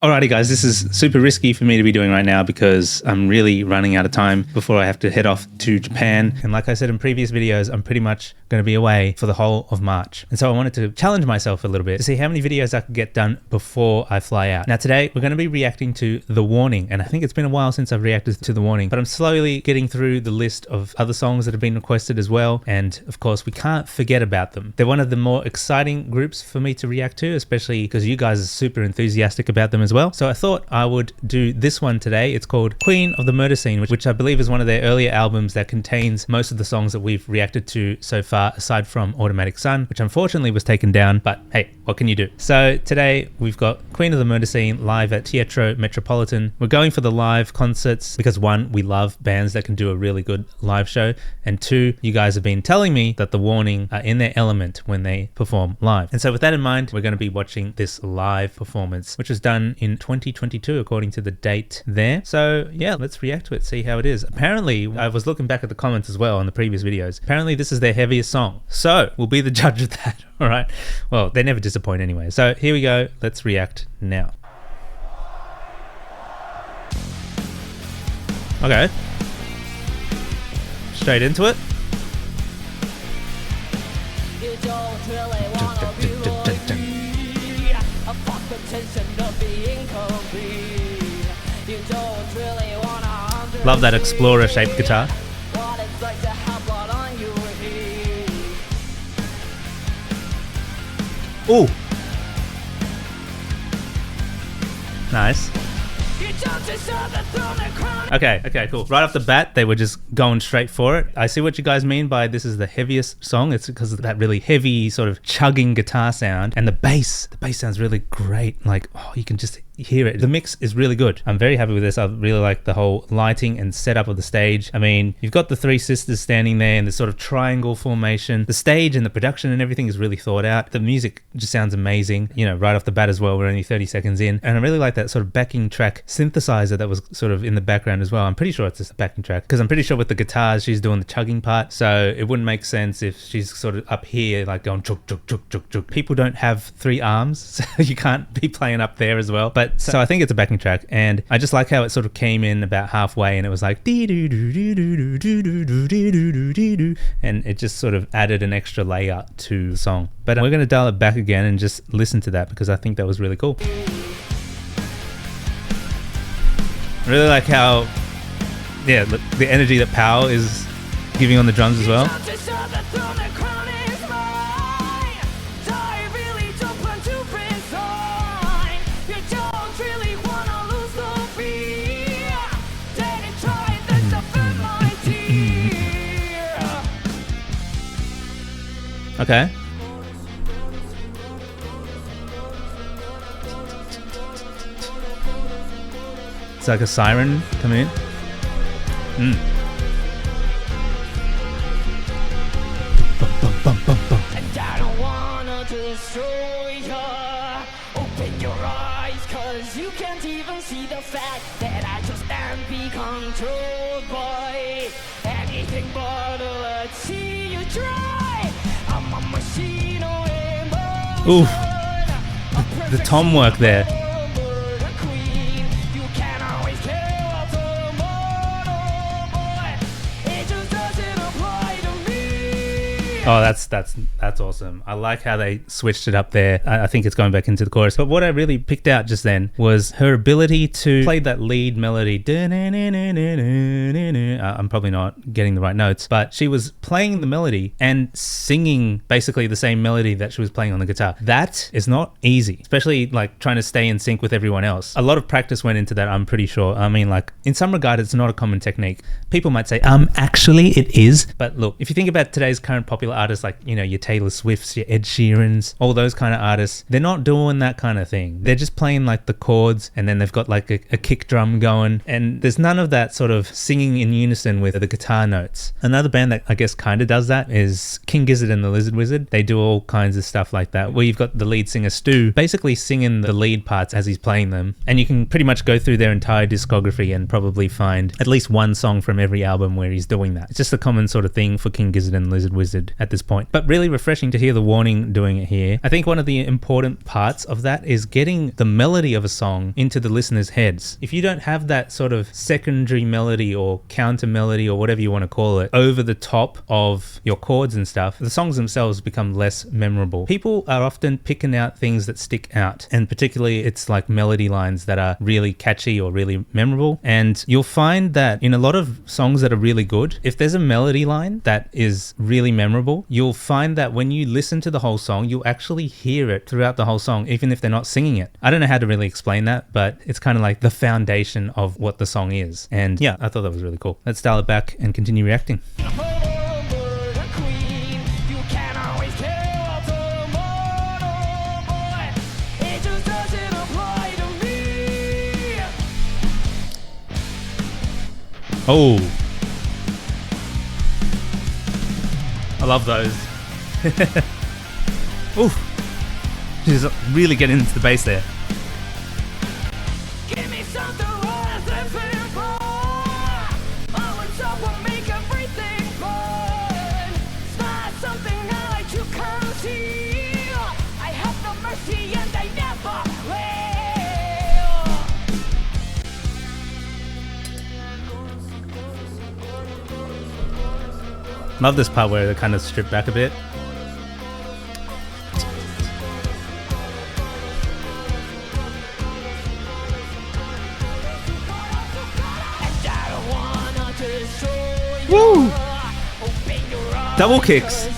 Alrighty guys, this is super risky for me to be doing right now because I'm really running out of time before I have to head off to Japan. And like I said in previous videos, I'm pretty much going to be away for the whole of March. And so I wanted to challenge myself a little bit to see how many videos I could get done before I fly out. Now today we're going to be reacting to TheWarning, and I think it's been a while since I've reacted to TheWarning, but I'm slowly getting through the list of other songs that have been requested as well. And of course we can't forget about them. They're one of the more exciting groups for me to react to, especially because you guys are super enthusiastic about them as well. So I thought I would do this one today. It's called QueenOfTheMurderScene, which I believe is one of their earlier albums that contains most of the songs that we've reacted to so far, aside from Automatic Sun, which unfortunately was taken down, but hey, what can you do? So today we've got QueenOfTheMurderScene live at Teatro Metropolitan. We're going for the live concerts because one, we love bands that can do a really good live show, and two, you guys have been telling me that TheWarning are in their element when they perform live. And so with that in mind, we're going to be watching this live performance, which was done in 2022 according to the date there. So yeah, let's react to it, see how it is. Apparently, I was looking back at the comments as well on the previous videos. Apparently this is their heaviest song. So we'll be the judge of that, all right? Well, they never disappoint anyway. So here we go, let's react now. Okay. Straight into it. Love that explorer shaped guitar. Ooh. Nice. Okay, cool. Right off the bat, they were just going straight for it. I see what you guys mean by this is the heaviest song. It's because of that really heavy sort of chugging guitar sound, and the bass sounds really great. Like, oh, you can just hear it. The mix is really good. I'm very happy with this. I really like the whole lighting and setup of the stage. I mean, you've got the three sisters standing there in this sort of triangle formation. The stage and the production and everything is really thought out. The music just sounds amazing, you know, right off the bat as well. We're only 30 seconds in, and I really like that sort of backing track synthesizer that was sort of in the background as well. I'm pretty sure it's just a backing track because I'm pretty sure with the guitars she's doing the chugging part, so it wouldn't make sense if she's sort of up here like going chuk chuk chuk chuk chuk. People don't have three arms, so you can't be playing up there as well. But so I think it's a backing track, and I just like how it sort of came in about halfway and it was like dee doo doo doo doo doo doo doo doo doo doo, and it just sort of added an extra layer to the song. But we're going to dial it back again and just listen to that because I think that was really cool. I really like how, yeah, the energy that Powell is giving on the drums as well. Okay. It's like a siren coming in. And I don't wanna destroy ya. Open your eyes, cause you can't even see the fact that I just am be controlled by anything but let's see you try. I'm a machine or emotion. Ooh, the tom work there. Oh, that's awesome. I like how they switched it up there. I think it's going back into the chorus. But what I really picked out just then was her ability to play that lead melody. I'm probably not getting the right notes, but she was playing the melody and singing basically the same melody that she was playing on the guitar. That is not easy, especially like trying to stay in sync with everyone else. A lot of practice went into that, I'm pretty sure. I mean, like in some regard, it's not a common technique. People might say, actually it is. But look, if you think about today's current popular artists, like, you know, your Taylor Swifts, your Ed Sheerans, all those kind of artists, they're not doing that kind of thing. They're just playing like the chords, and then they've got like a kick drum going, and there's none of that sort of singing in unison with the guitar notes. Another band that I guess kind of does that is King Gizzard and the Lizard Wizard. They do all kinds of stuff like that, where you've got the lead singer Stu basically singing the lead parts as he's playing them, and you can pretty much go through their entire discography and probably find at least one song from every album where he's doing that. It's just a common sort of thing for King Gizzard and Lizard Wizard. at this point. But really refreshing to hear TheWarning doing it here. I think one of the important parts of that is getting the melody of a song into the listener's heads. If you don't have that sort of secondary melody or counter melody or whatever you want to call it over the top of your chords and stuff, the songs themselves become less memorable. People are often picking out things that stick out, and particularly it's like melody lines that are really catchy or really memorable. And you'll find that in a lot of songs that are really good, if there's a melody line that is really memorable, you'll find that when you listen to the whole song, you'll actually hear it throughout the whole song, even if they're not singing it. I don't know how to really explain that, but it's kind of like the foundation of what the song is. And yeah, I thought that was really cool. Let's dial it back and continue reacting. Oh, I love those. Oof, she's really getting into the bass there. Give me something worth living for. I want someone make everything fun. It's not something I like to conceal. I have no mercy and I never will. Love this part where they kind of strip back a bit. Woo! Double kicks.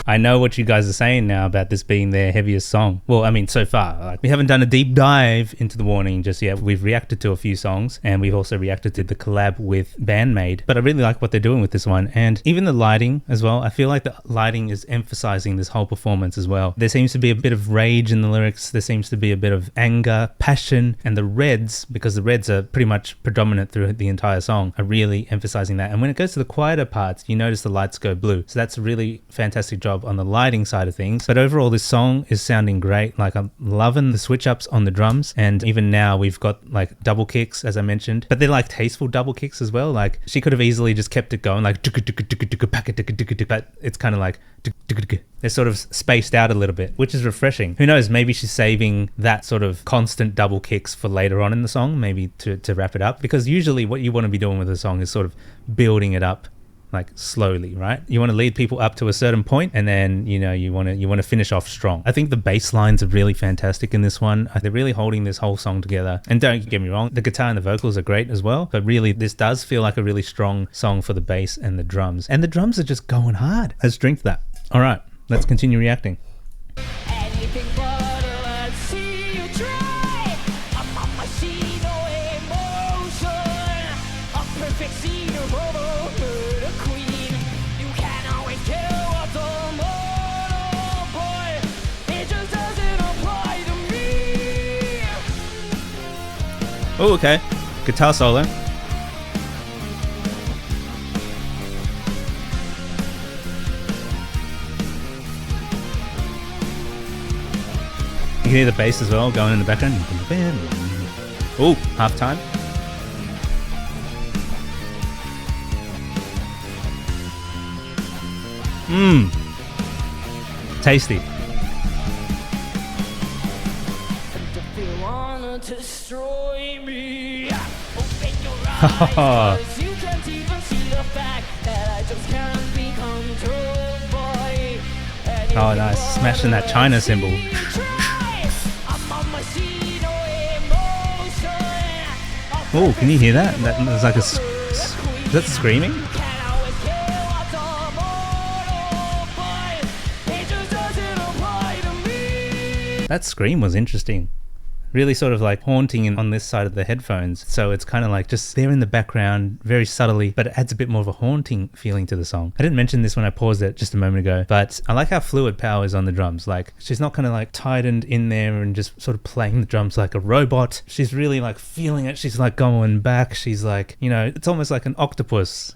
I know what you guys are saying now about this being their heaviest song. Well, I mean, so far. Like, we haven't done a deep dive into TheWarning just yet. We've reacted to a few songs, and we've also reacted to the collab with Bandmade. But I really like what they're doing with this one. And even the lighting as well. I feel like the lighting is emphasizing this whole performance as well. There seems to be a bit of rage in the lyrics. There seems to be a bit of anger, passion, and the reds, because the reds are pretty much predominant through the entire song, are really emphasizing that. And when it goes to the quieter parts, you notice the lights go blue. So that's a really fantastic job on the lighting side of things. But overall, this song is sounding great. Like, I'm loving the switch ups on the drums, and even now we've got like double kicks, as I mentioned, but they're like tasteful double kicks as well. Like, she could have easily just kept it going like, but it's kind of like they're sort of spaced out a little bit, which is refreshing. Who knows, maybe she's saving that sort of constant double kicks for later on in the song, maybe to wrap it up, because usually what you want to be doing with a song is sort of building it up like slowly, right? You want to lead people up to a certain point, and then you want to finish off strong. I think the bass lines are really fantastic in this one. They're really holding this whole song together. And don't get me wrong, the guitar and the vocals are great as well, but really this does feel like a really strong song for the bass and the drums. And the drums are just going hard. Let's drink that. All right, let's continue reacting. Oh, okay. Guitar solo. You can hear the bass as well going in the background. Oh, half time. Tasty. Destroy me. Open your eyes. You can't even see the fact that I just can't be controlled by. Oh, nice. Smashing that China cymbal. Oh, can you hear that? There's like is that screaming? That scream was interesting. really sort of like haunting on this side of the headphones. So it's kind of like just there in the background, very subtly, but it adds a bit more of a haunting feeling to the song. I didn't mention this when I paused it just a moment ago, but I like how fluid Power is on the drums. Like she's not kind of like tightened in there and just sort of playing the drums like a robot. She's really like feeling it. She's like going back. She's like, you know, it's almost like an octopus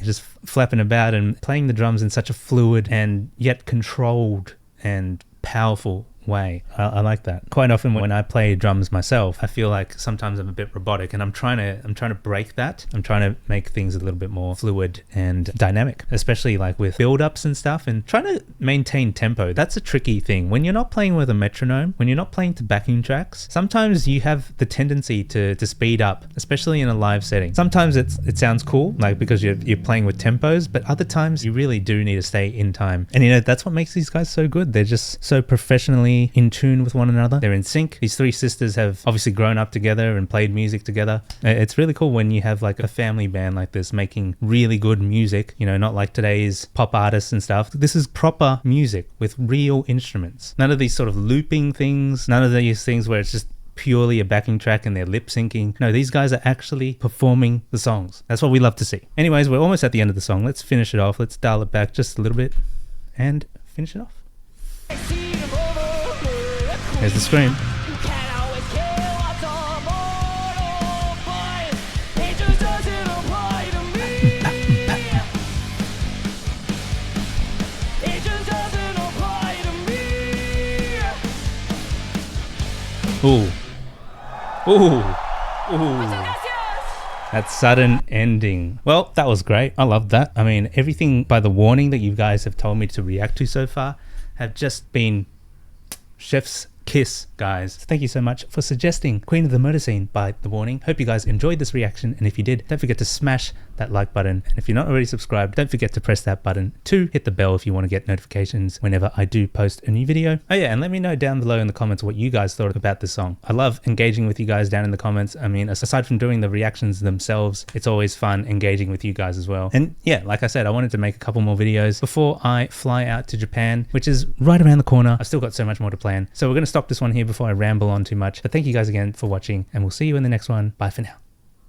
just flapping about and playing the drums in such a fluid and yet controlled and powerful way. I like that. Quite often when I play drums myself, I feel like sometimes I'm a bit robotic, and I'm trying to break that. I'm trying to make things a little bit more fluid and dynamic, especially like with build-ups and stuff, and trying to maintain tempo. That's a tricky thing. When you're not playing with a metronome, when you're not playing to backing tracks, sometimes you have the tendency to speed up, especially in a live setting. Sometimes it sounds cool, like because you're playing with tempos, but other times you really do need to stay in time. And you know, that's what makes these guys so good. They're just so professionally in tune with one another. They're in sync. These three sisters have obviously grown up together and played music together. It's really cool when you have like a family band like this making really good music, you know, not like today's pop artists and stuff. This is proper music with real instruments. None of these sort of looping things, none of these things where it's just purely a backing track and they're lip syncing. No, these guys are actually performing the songs. That's what we love to see. Anyways, we're almost at the end of the song. Let's finish it off. Let's dial it back just a little bit and finish it off. There's the scream. Ooh. Ooh. Ooh. That sudden ending. Well, that was great. I loved that. I mean, everything by TheWarning that you guys have told me to react to so far have just been chef's kiss, guys. So thank you so much for suggesting Queen of the Murder Scene by TheWarning. Hope you guys enjoyed this reaction, and if you did, don't forget to smash that like button, and if you're not already subscribed, don't forget to press that button to hit the bell if you want to get notifications whenever I do post a new video. Oh yeah, and let me know down below in the comments what you guys thought about this song. I love engaging with you guys down in the comments. I mean, aside from doing the reactions themselves, it's always fun engaging with you guys as well. And yeah, like I said, I wanted to make a couple more videos before I fly out to Japan, which is right around the corner. I've still got so much more to plan, so we're going to stop this one here before I ramble on too much. But thank you guys again for watching, and we'll see you in the next one. Bye for now.